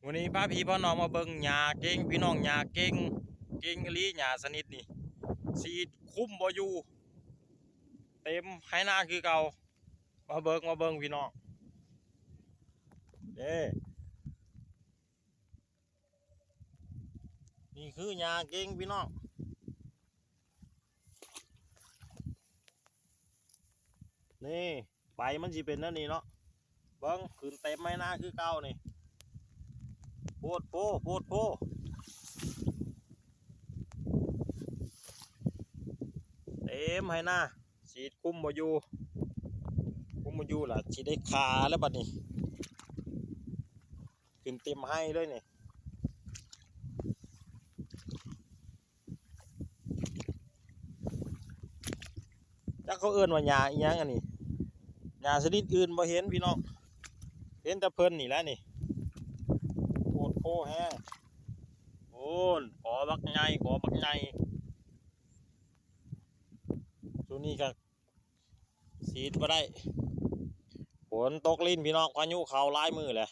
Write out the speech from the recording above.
วันนี้พาพี่พ่อน้องมาเบิ่งหญ้าเก่งพี่น้องหญ้าเก่งเก่งอีหลีหญ้าสนิทนี่สีดคุ้มบ่อยู่เต็มไหนาคือเก่ามาเบิ่งพี่น้องเด้นี่คือหญ้าเก่งพี่น้องนี่ใบมันสิเป็นนั่นนี่เนาะเบิ่งขึ้นเต็มไหนาคือเก่านี่โพดโพเต็มไหนาสีดคุ้มบ่อยู่ล่ะสิได้ขาแล้วบัดนี้ขึ้นเต็มให้เลยนี่จักเขาเอิ้นว่าหญ้าอีหยังอันนี้หญ้าชนิดอื่นบ่เห็นพี่น้องเห็นแต่เพิ่นนี่แหละนี่โพแห้งโอ้นขอบักใหญ่ตัวนี้ก็สีดบ่ได้ฝนตกลิ้นพี่น้องพายุเข้าหลายมือแหละ